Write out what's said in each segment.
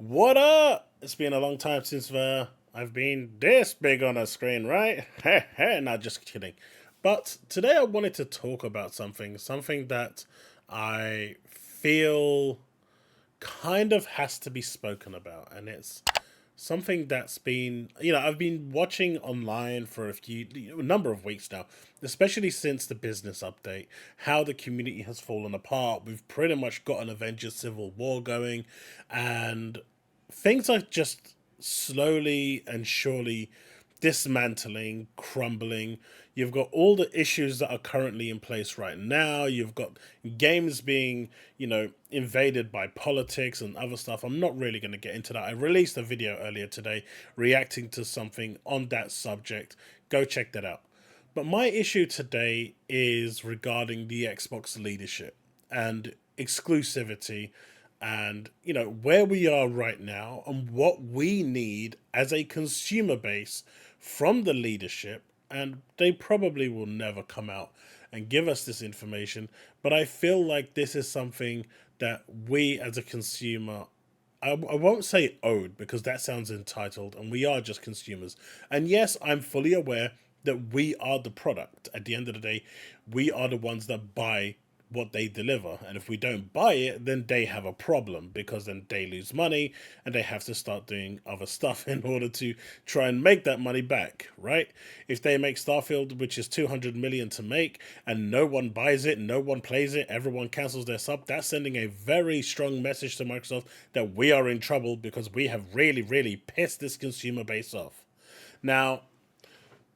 What up? It's been a long time since I've been this big on a screen, right? Not just kidding. But today I wanted to talk about something that I feel kind of has to be spoken about, and it's something that's been, I've been watching online for a number of weeks now, especially since the business update, how the community has fallen apart. We've pretty much got an Avengers Civil War going, and things are just slowly and surely dismantling, crumbling. You've got all the issues that are currently in place right now. You've got games being, invaded by politics and other stuff. I'm not really going to get into that. I released a video earlier today reacting to something on that subject. Go check that out. But my issue today is regarding the Xbox leadership and exclusivity, and where we are right now and what we need as a consumer base from the leadership. And they probably will never come out and give us this information, but I feel like this is something that we as a consumer, I won't say owed because that sounds entitled, and we are just consumers. And yes, I'm fully aware that we are the product. At the end of the day, we are the ones that buy what they deliver. And if we don't buy it, then they have a problem, because then they lose money and they have to start doing other stuff in order to try and make that money back, right? If they make Starfield, which is 200 million to make, and no one buys it, no one plays it, everyone cancels their sub, that's sending a very strong message to Microsoft that we are in trouble because we have really, really pissed this consumer base off. Now,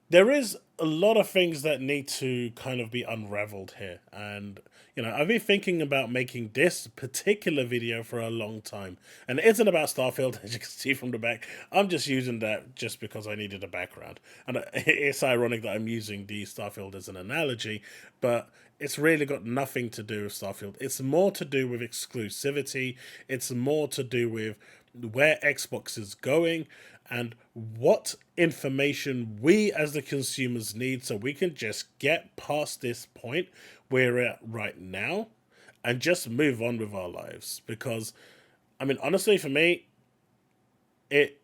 there is a lot of things that need to kind of be unraveled here. And, I've been thinking about making this particular video for a long time. And it isn't about Starfield, as you can see from the back. I'm just using that just because I needed a background. And it's ironic that I'm using the Starfield as an analogy, but it's really got nothing to do with Starfield. It's more to do with exclusivity. It's more to do with where Xbox is going and what information we as the consumers need so we can just get past this point we're at right now and just move on with our lives. Because, I mean, honestly, for me, it,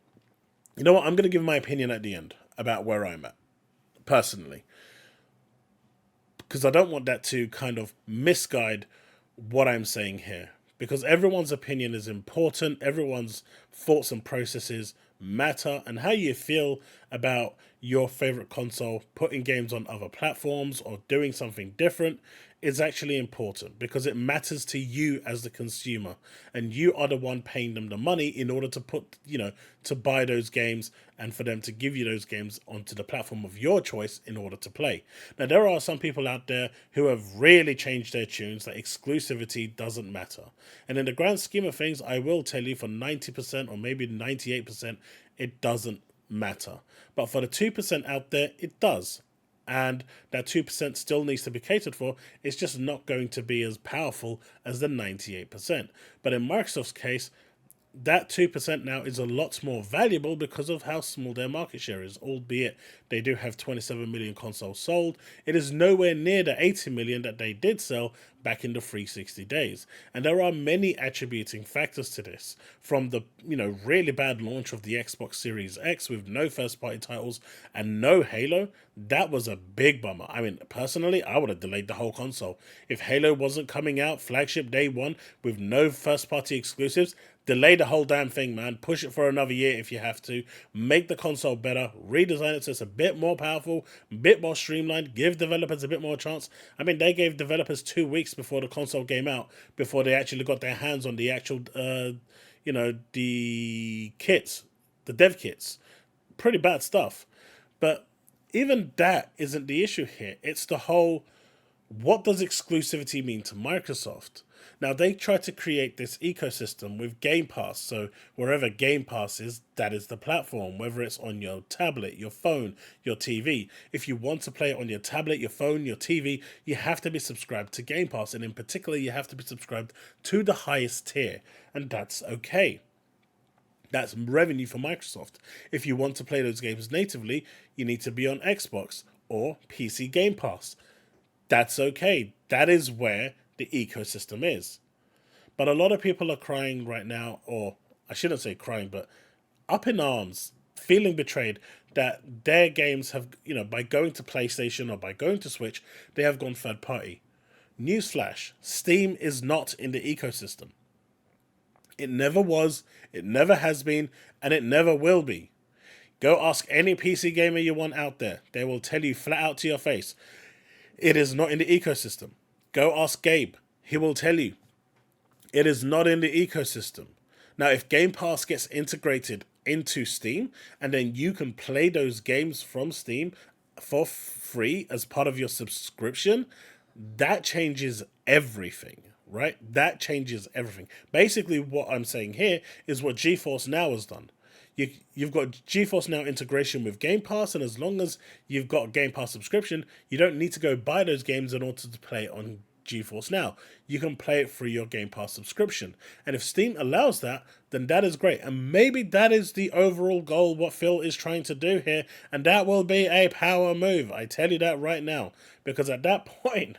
you know what, I'm going to give my opinion at the end about where I'm at, personally. Because I don't want that to kind of misguide what I'm saying here. Because everyone's opinion is important, everyone's thoughts and processes matter, and how you feel about your favorite console putting games on other platforms or doing something different is actually important, because it matters to you as the consumer, and you are the one paying them the money in order to put, to buy those games and for them to give you those games onto the platform of your choice in order to play. Now, there are some people out there who have really changed their tunes that exclusivity doesn't matter. And in the grand scheme of things, I will tell you, for 90% or maybe 98%, it doesn't matter. But for the 2% out there, it does. And that 2% still needs to be catered for. It's just not going to be as powerful as the 98%. But in Microsoft's case, that 2% now is a lot more valuable because of how small their market share is, albeit they do have 27 million consoles sold. It is nowhere near the 80 million that they did sell back in the 360 days. And there are many attributing factors to this, from the, really bad launch of the Xbox Series X with no first-party titles and no Halo. That was a big bummer. I mean, personally, I would have delayed the whole console. If Halo wasn't coming out flagship day one with no first-party exclusives, delay the whole damn thing, man. Push it for another year if you have to. Make the console better. Redesign it so it's a bit more powerful, a bit more streamlined. Give developers a bit more chance. I mean, they gave developers 2 weeks before the console came out, before they actually got their hands on the actual, the kits, the dev kits. Pretty bad stuff. But even that isn't the issue here. It's the whole, what does exclusivity mean to Microsoft? Now, they try to create this ecosystem with Game Pass, so wherever Game Pass is, that is the platform, whether it's on your tablet, your phone, your TV. If you want to play it on your tablet, your phone, your TV, you have to be subscribed to Game Pass, and in particular, you have to be subscribed to the highest tier, and that's okay. That's revenue for Microsoft. If you want to play those games natively, you need to be on Xbox or PC Game Pass. That's okay. That is where the ecosystem is. But a lot of people are crying right now, or I shouldn't say crying, but up in arms, feeling betrayed that their games have, by going to PlayStation or by going to Switch, they have gone third party. Newsflash, Steam is not in the ecosystem. It never was, it never has been, and it never will be. Go ask any PC gamer you want out there. They will tell you flat out to your face, it is not in the ecosystem. Go ask Gabe. He will tell you, it is not in the ecosystem. Now, if Game Pass gets integrated into Steam, and then you can play those games from Steam for free as part of your subscription, that changes everything, right? That changes everything. Basically, what I'm saying here is what GeForce Now has done. You've got GeForce Now integration with Game Pass, and as long as you've got a Game Pass subscription, you don't need to go buy those games in order to play it on GeForce Now. You can play it through your Game Pass subscription. And if Steam allows that, then that is great. And maybe that is the overall goal, what Phil is trying to do here, and that will be a power move. I tell you that right now. Because at that point,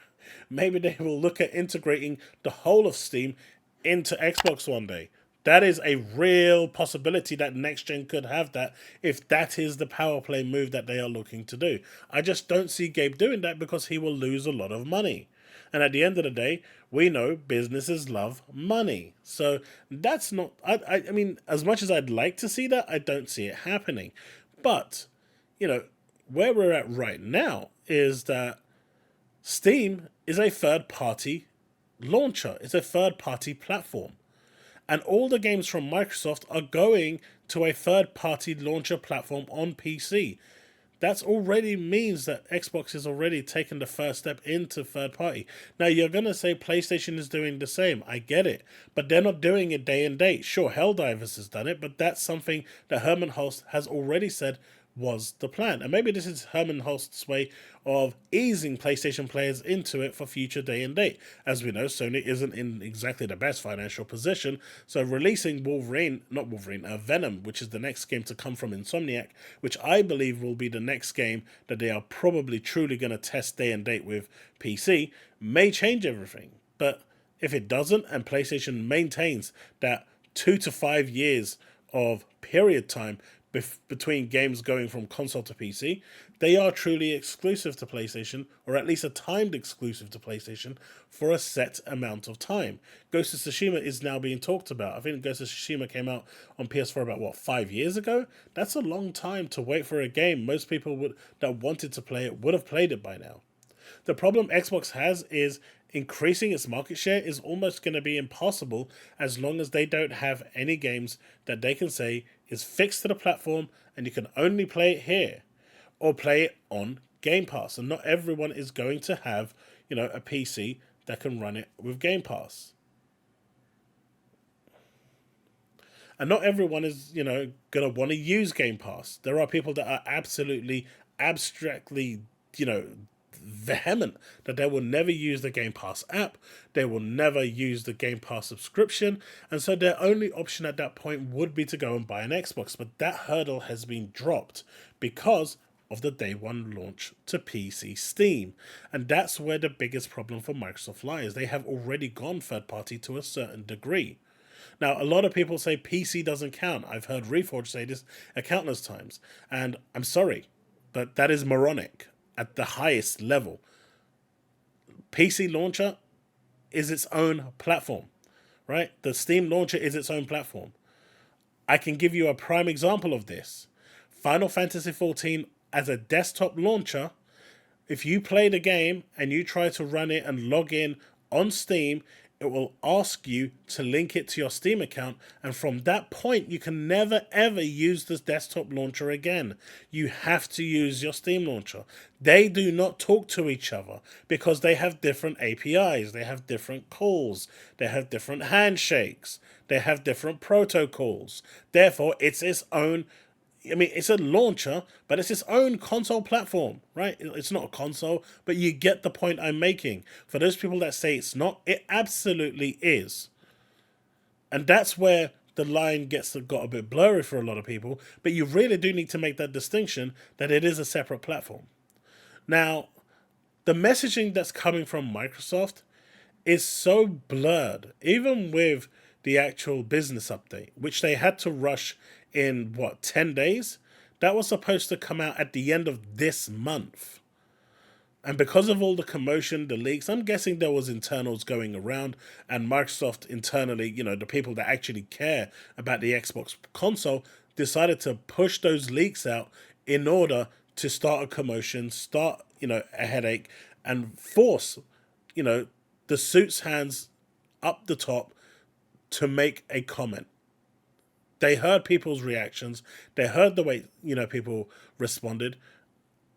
maybe they will look at integrating the whole of Steam into Xbox one day. That is a real possibility that next gen could have that, if that is the power play move that they are looking to do. I just don't see Gabe doing that because he will lose a lot of money. And at the end of the day, we know businesses love money. So that's not, I mean, as much as I'd like to see that, I don't see it happening. But, where we're at right now is that Steam is a third-party launcher. It's a third-party platform. And all the games from Microsoft are going to a third-party launcher platform on PC. That already means that Xbox is already taken the first step into third-party. Now, you're going to say PlayStation is doing the same. I get it. But they're not doing it day and date. Sure, Helldivers has done it, but that's something that Herman Hulst has already said was the plan. And maybe this is Herman Hulst's way of easing PlayStation players into it for future day and date. As we know, Sony isn't in exactly the best financial position, so releasing Venom, which is the next game to come from Insomniac, which I believe will be the next game that they are probably truly going to test day and date with PC, may change everything. But if it doesn't, and PlayStation maintains that 2 to 5 years of period time between games going from console to PC, they are truly exclusive to PlayStation, or at least a timed exclusive to PlayStation, for a set amount of time. Ghost of Tsushima is now being talked about. I think Ghost of Tsushima came out on PS4 about, 5 years ago? That's a long time to wait for a game. Most people that wanted to play it would have played it by now. The problem Xbox has is increasing its market share is almost going to be impossible as long as they don't have any games that they can say is fixed to the platform and you can only play it here or play it on Game Pass. And not everyone is going to have, a PC that can run it with Game Pass. And not everyone is, going to want to use Game Pass. There are people that are absolutely, abstractly, vehement that they will never use the Game Pass app, they will never use the Game Pass subscription, and so their only option at that point would be to go and buy an Xbox. But that hurdle has been dropped because of the day one launch to PC Steam. And that's where the biggest problem for Microsoft lies. They have already gone third party to a certain degree. Now, a lot of people say PC doesn't count. I've heard Reforge say this countless times, and I'm sorry, but that is moronic. At the highest level, PC launcher is its own platform, right? The Steam launcher is its own platform. I can give you a prime example of this. Final Fantasy XIV as a desktop launcher, if you play the game and you try to run it and log in on Steam, it will ask you to link it to your Steam account, and from that point you can never ever use this desktop launcher again. You have to use your Steam launcher. They do not talk to each other because they have different APIs, they have different calls, they have different handshakes, they have different protocols. Therefore, it's its own, it's a launcher, but it's its own console platform, right? It's not a console, but you get the point I'm making. For those people that say it's not, it absolutely is. And that's where the line got a bit blurry for a lot of people, but you really do need to make that distinction that it is a separate platform. Now, the messaging that's coming from Microsoft is so blurred, even with the actual business update, which they had to rush in, 10 days? That was supposed to come out at the end of this month. And because of all the commotion, the leaks, I'm guessing there was internals going around, and Microsoft internally, the people that actually care about the Xbox console, decided to push those leaks out in order to start a commotion, start, a headache, and force, the suit's hands up the top to make a comment. They heard people's reactions. They heard the way, people responded.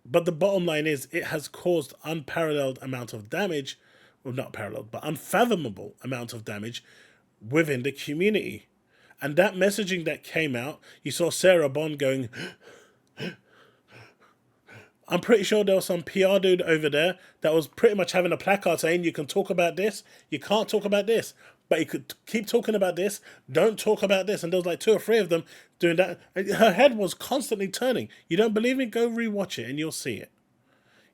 But the bottom line is it has caused unparalleled amount of damage. Well, not paralleled, but unfathomable amount of damage within the community. And that messaging that came out, you saw Sarah Bond going... I'm pretty sure there was some PR dude over there that was pretty much having a placard saying you can talk about this, you can't talk about this, but you could keep talking about this, don't talk about this. And there was like 2 or 3 of them doing that. Her head was constantly turning. You don't believe me? Go rewatch it and you'll see it.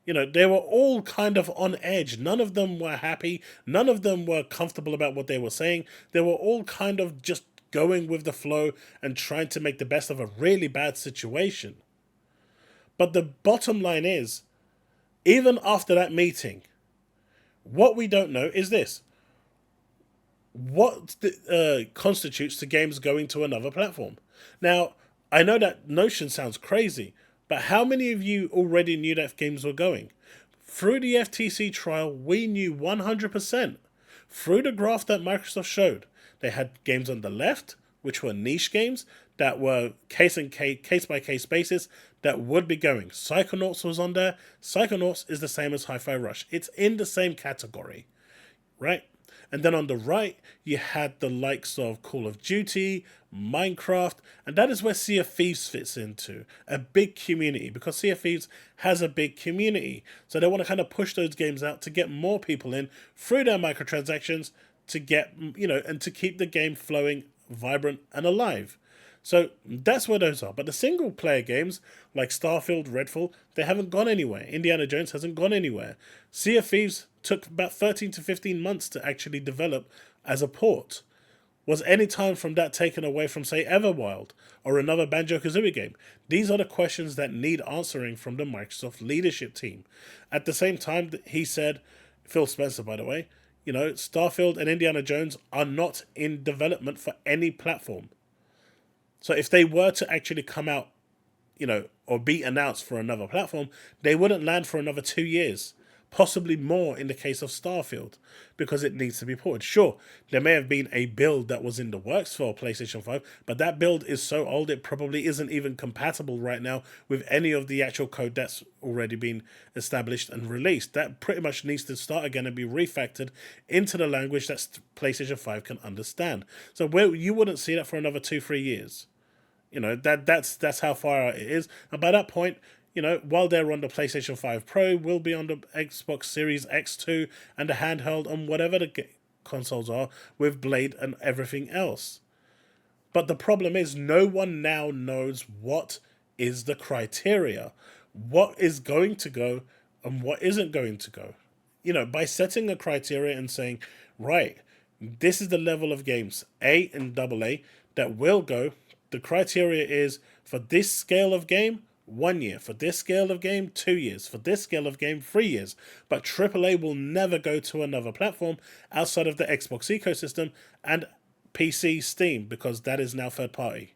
They were all kind of on edge. None of them were happy. None of them were comfortable about what they were saying. They were all kind of just going with the flow and trying to make the best of a really bad situation. But the bottom line is, even after that meeting, what we don't know is this. What constitutes the games going to another platform? Now, I know that notion sounds crazy, but how many of you already knew that games were going? Through the FTC trial, we knew 100%. Through the graph that Microsoft showed, they had games on the left, which were niche games, that were case-by-case basis, that would be going. Psychonauts was on there. Psychonauts is the same as Hi-Fi Rush. It's in the same category, right? And then on the right, you had the likes of Call of Duty, Minecraft, and that is where Sea of Thieves fits into. A big community, because Sea of Thieves has a big community. So they want to kind of push those games out to get more people in through their microtransactions to get, and to keep the game flowing, vibrant, and alive. So that's where those are. But the single player games like Starfield, Redfall, they haven't gone anywhere. Indiana Jones hasn't gone anywhere. Sea of Thieves took about 13 to 15 months to actually develop as a port. Was any time from that taken away from, say, Everwild or another Banjo-Kazooie game? These are the questions that need answering from the Microsoft leadership team. At the same time, he said, Phil Spencer, by the way, Starfield and Indiana Jones are not in development for any platform. So if they were to actually come out, or be announced for another platform, they wouldn't land for another 2 years. Possibly more in the case of Starfield, because it needs to be ported. Sure, there may have been a build that was in the works for PlayStation 5, but that build is so old it probably isn't even compatible right now with any of the actual code that's already been established and released. That pretty much needs to start again and be refactored into the language that PlayStation 5 can understand. So you wouldn't see that for another 2-3 years. That's how far out it is. And by that point, while they're on the PlayStation 5 Pro, we'll be on the Xbox Series X2 and the handheld and whatever the consoles are with Blade and everything else. But the problem is no one now knows what is the criteria, what is going to go and what isn't going to go. By setting a criteria and saying, right, this is the level of games, A and AA, that will go. The criteria is for this scale of game, 1 year. For this scale of game, 2 years. For this scale of game, 3 years. But AAA will never go to another platform outside of the Xbox ecosystem and PC Steam, because that is now third party.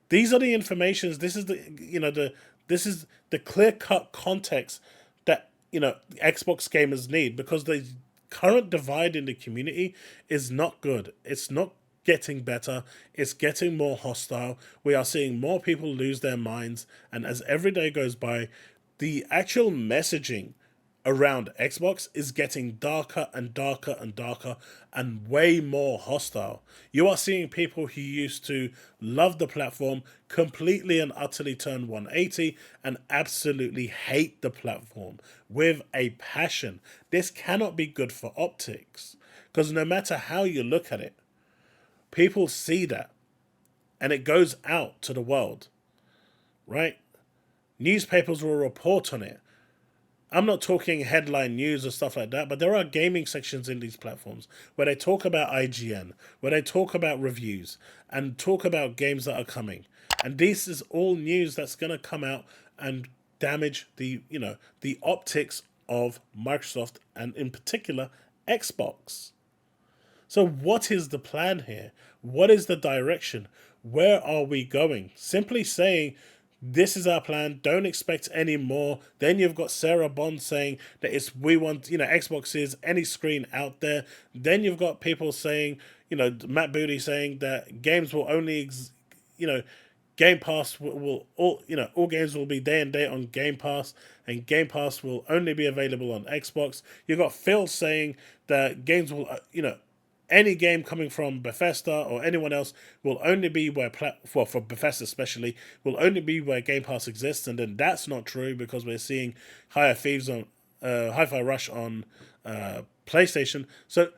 These are the informations. This is this is the clear-cut context that Xbox gamers need, because the current divide in the community is not good. It's not getting better. It's getting more hostile. We are seeing more people lose their minds, and as every day goes by, the actual messaging around Xbox is getting darker and darker and darker and way more hostile. You are seeing people who used to love the platform completely and utterly turn 180 and absolutely hate the platform with a passion. This cannot be good for optics, because no matter how you look at it, people see that, and it goes out to the world, right? Newspapers will report on it. I'm not talking headline news or stuff like that, but there are gaming sections in these platforms where they talk about IGN, where they talk about reviews, and talk about games that are coming. And this is all news that's going to come out and damage the optics of Microsoft and in particular Xbox. So what is the plan here? What is the direction? Where are we going? Simply saying, this is our plan, don't expect any more. Then you've got Sarah Bond saying that we want, Xbox is any screen out there. Then you've got people saying, Matt Booty saying that games will only, Game Pass will all games will be day and date on Game Pass, and Game Pass will only be available on Xbox. You've got Phil saying that games will, any game coming from Bethesda or anyone else will only be where, for Bethesda especially, will only be where Game Pass exists, and then that's not true because we're seeing Hi-Fi Rush on PlayStation. So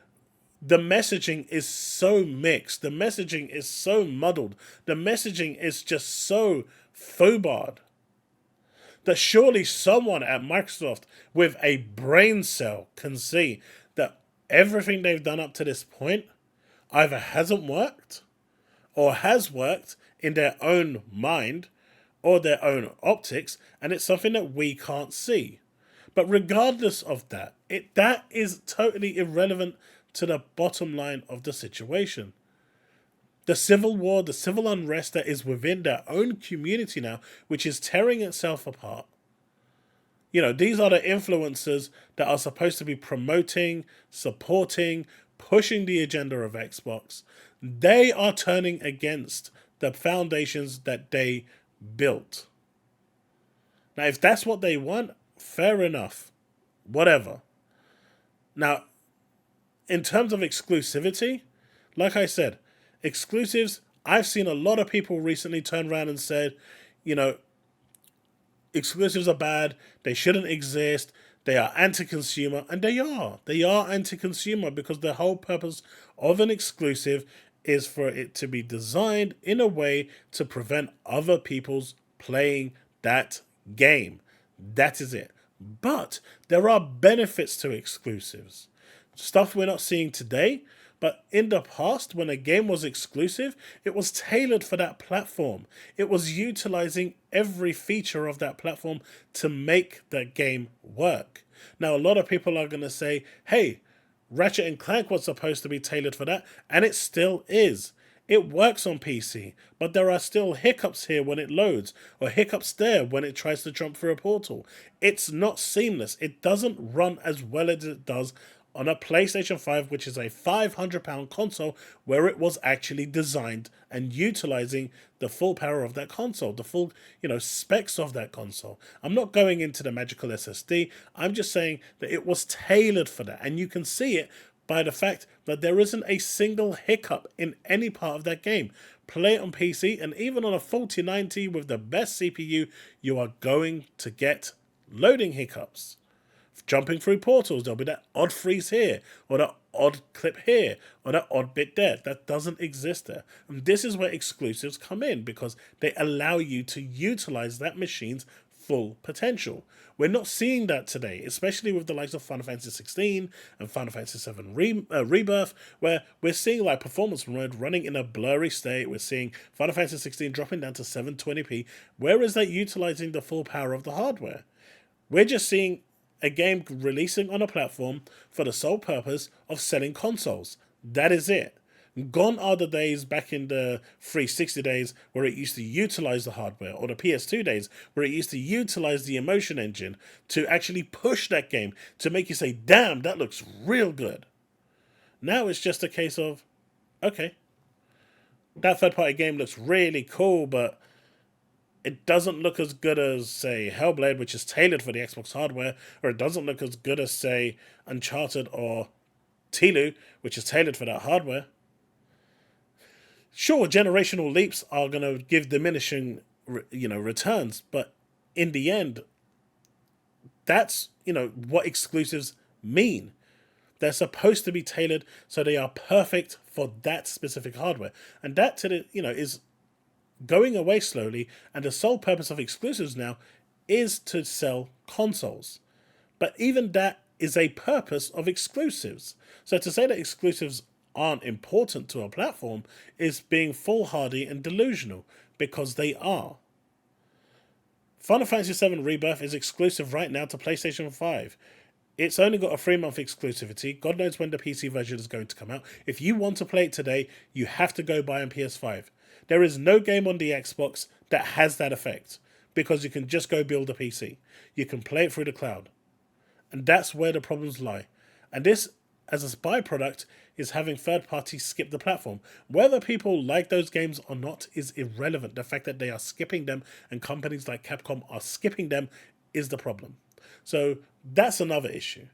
the messaging is so mixed. The messaging is so muddled. The messaging is just so phobard that surely someone at Microsoft with a brain cell can see that everything they've done up to this point either hasn't worked or has worked in their own mind or their own optics, and it's something that we can't see. But regardless of that, that is totally irrelevant to the bottom line of the situation. The civil war, the civil unrest that is within their own community now, which is tearing itself apart. These are the influencers that are supposed to be promoting, supporting, pushing the agenda of Xbox. They are turning against the foundations that they built. Now, if that's what they want, fair enough. Whatever. Now, in terms of exclusivity, like I said, exclusives, I've seen a lot of people recently turn around and said, exclusives are bad, they shouldn't exist, they are anti-consumer, and they are. They are anti-consumer because the whole purpose of an exclusive is for it to be designed in a way to prevent other people's playing that game. That is it. But there are benefits to exclusives. Stuff we're not seeing today, but in the past, when a game was exclusive, it was tailored for that platform. It was utilizing every feature of that platform to make that game work. Now, a lot of people are going to say, hey, Ratchet & Clank was supposed to be tailored for that, and it still is. It works on PC, but there are still hiccups here when it loads, or hiccups there when it tries to jump through a portal. It's not seamless. It doesn't run as well as it does on a PlayStation 5, which is a £500 console, where it was actually designed and utilizing the full power of that console, the full, specs of that console. I'm not going into the magical SSD. I'm just saying that it was tailored for that. And you can see it by the fact that there isn't a single hiccup in any part of that game. Play it on PC, and even on a 4090 with the best CPU, you are going to get loading hiccups. Jumping through portals, there'll be that odd freeze here, or that odd clip here, or that odd bit there. That doesn't exist there. And this is where exclusives come in, because they allow you to utilize that machine's full potential. We're not seeing that today, especially with the likes of Final Fantasy 16 and Final Fantasy 7 Rebirth, where we're seeing like performance mode running in a blurry state. We're seeing Final Fantasy 16 dropping down to 720p. Where is that utilizing the full power of the hardware? We're just seeing a game releasing on a platform for the sole purpose of selling consoles. That is it. Gone are the days back in the 360 days where it used to utilize the hardware, or the PS2 days where it used to utilize the emotion engine to actually push that game to make you say, damn, that looks real good. Now it's just a case of, okay, that third-party game looks really cool, but it doesn't look as good as, say, Hellblade, which is tailored for the Xbox hardware, or it doesn't look as good as, say, Uncharted or Tilu, which is tailored for that hardware. Sure, generational leaps are going to give diminishing, returns, but in the end, that's, what exclusives mean. They're supposed to be tailored so they are perfect for that specific hardware, and that, is going away slowly, and the sole purpose of exclusives now is to sell consoles. But even that is a purpose of exclusives. So to say that exclusives aren't important to a platform is being foolhardy and delusional, because they are. Final Fantasy VII Rebirth is exclusive right now to PlayStation 5. It's only got a 3-month exclusivity. God knows when the PC version is going to come out. If you want to play it today, you have to go buy on PS5. There is no game on the Xbox that has that effect, because you can just go build a PC. You can play it through the cloud. And that's where the problems lie. And this, as a byproduct, is having third parties skip the platform. Whether people like those games or not is irrelevant. The fact that they are skipping them and companies like Capcom are skipping them is the problem. So that's another issue.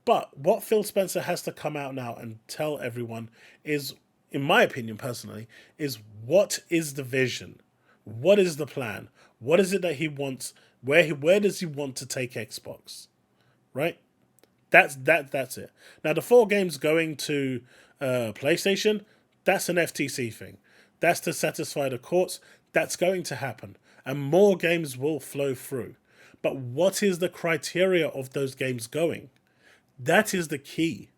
But what Phil Spencer has to come out now and tell everyone is, in my opinion personally, is what is the vision? What is the plan? What is it that he wants? Where does he want to take Xbox? Right? That's it. Now the 4 games going to PlayStation, that's an FTC thing. That's to satisfy the courts. That's going to happen. And more games will flow through. But what is the criteria of those games going? That is the key.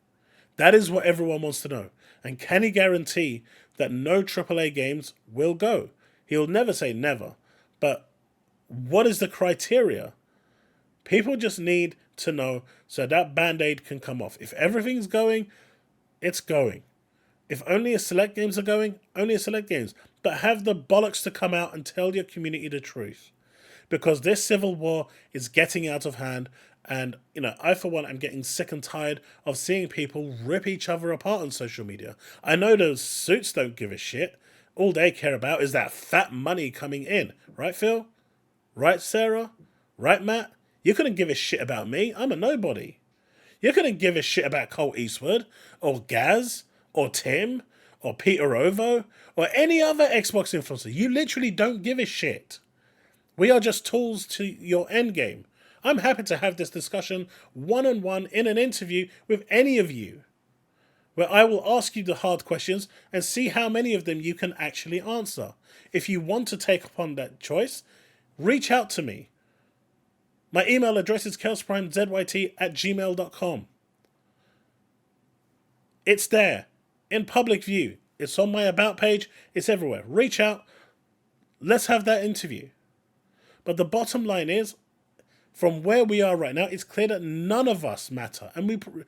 That is what everyone wants to know. And can he guarantee that no AAA games will go? He'll never say never. But what is the criteria? People just need to know so that band-aid can come off. If everything's going, it's going. If only a select games are going, only a select games. But have the bollocks to come out and tell your community the truth. Because this civil war is getting out of hand. And, I for one am getting sick and tired of seeing people rip each other apart on social media. I know those suits don't give a shit. All they care about is that fat money coming in. Right, Phil? Right, Sarah? Right, Matt? You couldn't give a shit about me. I'm a nobody. You couldn't give a shit about Colt Eastwood, or Gaz, or Tim, or Peter Ovo, or any other Xbox influencer. You literally don't give a shit. We are just tools to your endgame. I'm happy to have this discussion one-on-one in an interview with any of you, where I will ask you the hard questions and see how many of them you can actually answer. If you want to take upon that choice, reach out to me. My email address is chaosprimezYT@gmail.com. It's there, in public view. It's on my About page. It's everywhere. Reach out. Let's have that interview. But the bottom line is, from where we are right now, it's clear that none of us matter. And for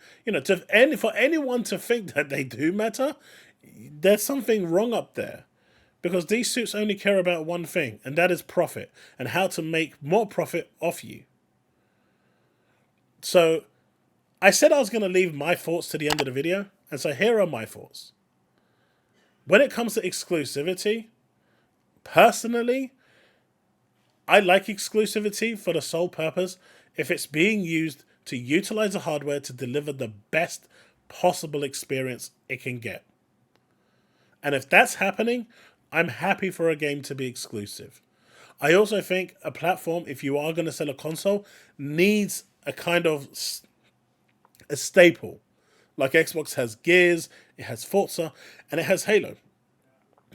anyone to think that they do matter, there's something wrong up there. Because these suits only care about one thing, and that is profit, and how to make more profit off you. So, I said I was going to leave my thoughts to the end of the video, and so here are my thoughts. When it comes to exclusivity, personally, I like exclusivity for the sole purpose if it's being used to utilize the hardware to deliver the best possible experience it can get. And if that's happening, I'm happy for a game to be exclusive. I also think a platform, if you are going to sell a console, needs a kind of a staple. Like Xbox has Gears, it has Forza, and it has Halo.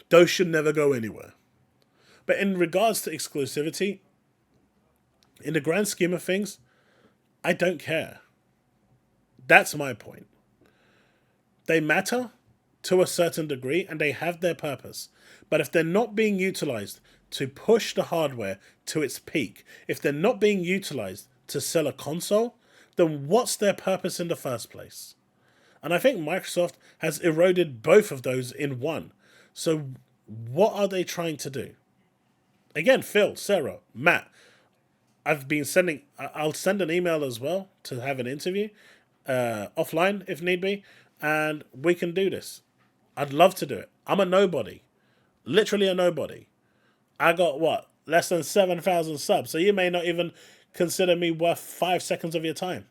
Those should never go anywhere. But in regards to exclusivity, in the grand scheme of things, I don't care. That's my point. They matter to a certain degree, and they have their purpose. But if they're not being utilized to push the hardware to its peak, if they're not being utilized to sell a console, then what's their purpose in the first place? And I think Microsoft has eroded both of those in one. So what are they trying to do? Again, Phil, Sarah, Matt, I'll send an email as well to have an interview, offline if need be, and we can do this. I'd love to do it. I'm a nobody. Literally a nobody. I got, less than 7,000 subs, so you may not even consider me worth 5 seconds of your time.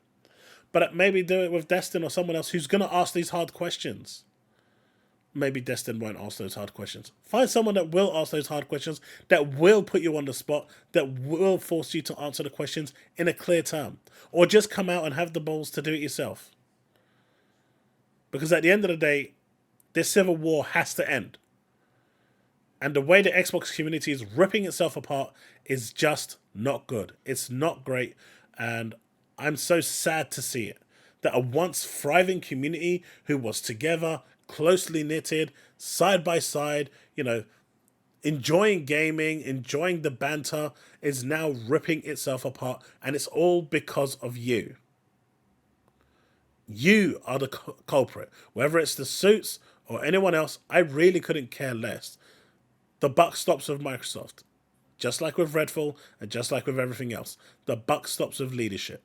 But maybe do it with Destin or someone else who's going to ask these hard questions. Maybe Destin won't ask those hard questions. Find someone that will ask those hard questions, that will put you on the spot, that will force you to answer the questions in a clear term. Or just come out and have the balls to do it yourself. Because at the end of the day, this civil war has to end. And the way the Xbox community is ripping itself apart is just not good. It's not great. And I'm so sad to see it. That a once thriving community who was together, closely knitted, side by side, enjoying gaming, enjoying the banter, is now ripping itself apart, and it's all because of you. You are the culprit. Whether it's the suits or anyone else, I really couldn't care less. The buck stops with Microsoft. Just like with Redfall, and just like with everything else. The buck stops with leadership.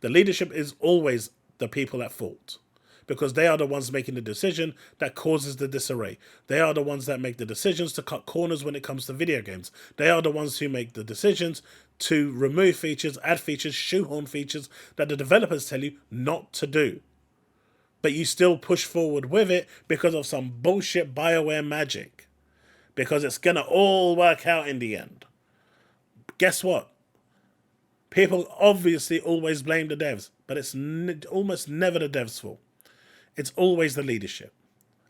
The leadership is always the people at fault. Because they are the ones making the decision that causes the disarray. They are the ones that make the decisions to cut corners when it comes to video games. They are the ones who make the decisions to remove features, add features, shoehorn features that the developers tell you not to do. But you still push forward with it because of some bullshit BioWare magic. Because it's going to all work out in the end. Guess what? People obviously always blame the devs, but it's almost never the devs' fault. It's always the leadership.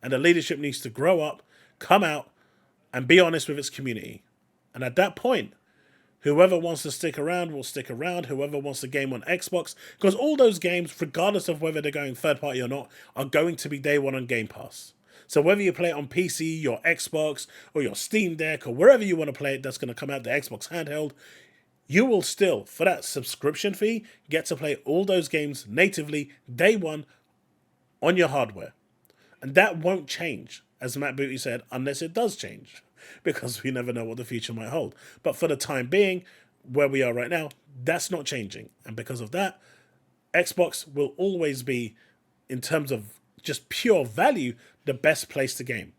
And the leadership needs to grow up, come out, and be honest with its community. And at that point, whoever wants to stick around will stick around. Whoever wants to game on Xbox, because all those games, regardless of whether they're going third party or not, are going to be day one on Game Pass. So whether you play it on PC, your Xbox, or your Steam Deck, or wherever you want to play it, that's going to come out the Xbox handheld, you will still, for that subscription fee, get to play all those games natively, day one, on your hardware. And that won't change, as Matt Booty said, unless it does change. Because we never know what the future might hold. But for the time being, where we are right now, that's not changing. And because of that, Xbox will always be, in terms of just pure value, the best place to game.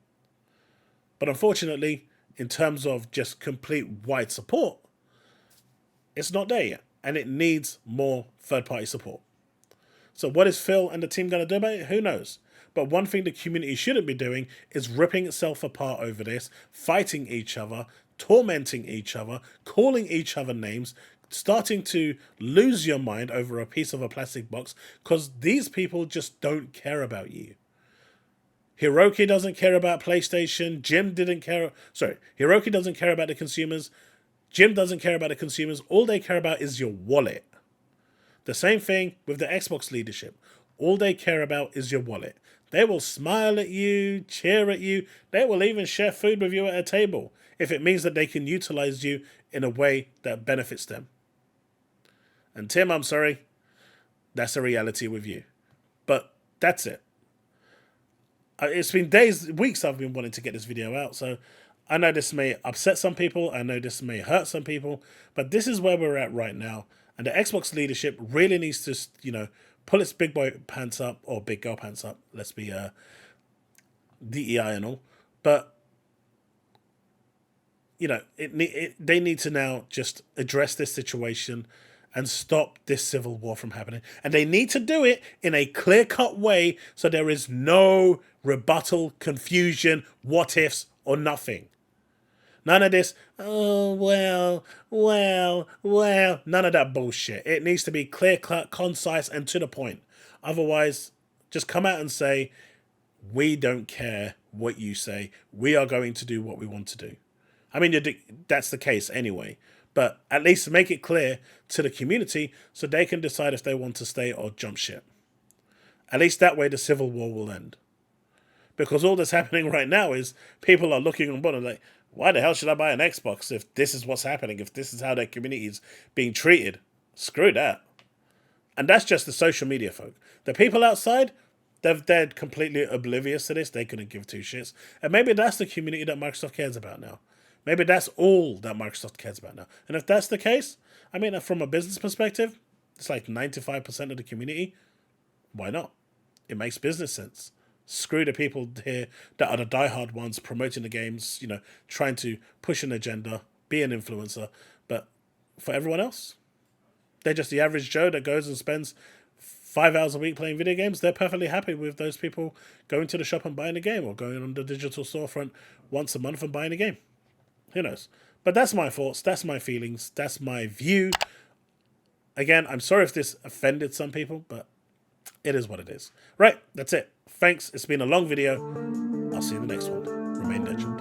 But unfortunately, in terms of just complete wide support, it's not there yet. And it needs more third-party support. So what is Phil and the team going to do about it? Who knows? But one thing the community shouldn't be doing is ripping itself apart over this, fighting each other, tormenting each other, calling each other names, starting to lose your mind over a piece of a plastic box, because these people just don't care about you. Hiroki doesn't care about PlayStation. Hiroki doesn't care about the consumers. Jim doesn't care about the consumers. All they care about is your wallet. The same thing with the Xbox leadership. All they care about is your wallet. They will smile at you, cheer at you. They will even share food with you at a table if it means that they can utilize you in a way that benefits them. And Tim, I'm sorry, that's a reality with you. But that's it. It's been weeks I've been wanting to get this video out, so I know this may upset some people, I know this may hurt some people, but this is where we're at right now. And the Xbox leadership really needs to, pull its big boy pants up, or big girl pants up, let's be DEI and all. But, they need to now just address this situation and stop this civil war from happening. And they need to do it in a clear-cut way so there is no rebuttal, confusion, what-ifs, or nothing. None of this, none of that bullshit. It needs to be clear-cut, concise, and to the point. Otherwise, just come out and say, we don't care what you say. We are going to do what we want to do. I mean, that's the case anyway. But at least make it clear to the community so they can decide if they want to stay or jump ship. At least that way the civil war will end. Because all that's happening right now is people are looking on board and like, why the hell should I buy an Xbox if this is what's happening, if this is how their community is being treated? Screw that. And that's just the social media folk. The people outside, they're completely oblivious to this. They couldn't give two shits. And maybe that's the community that Microsoft cares about now. Maybe that's all that Microsoft cares about now. And if that's the case, I mean, from a business perspective, it's like 95% of the community. Why not? It makes business sense. Screw the people here that are the diehard ones promoting the games, trying to push an agenda, be an influencer. But for everyone else, they're just the average Joe that goes and spends 5 hours a week playing video games. They're perfectly happy with those people going to the shop and buying a game, or going on the digital storefront once a month and buying a game. Who knows? But that's my thoughts, that's my feelings, that's my view. Again, I'm sorry if this offended some people, but it is what it is. Right, that's it. Thanks. It's been a long video. I'll see you in the next one. Remain digital.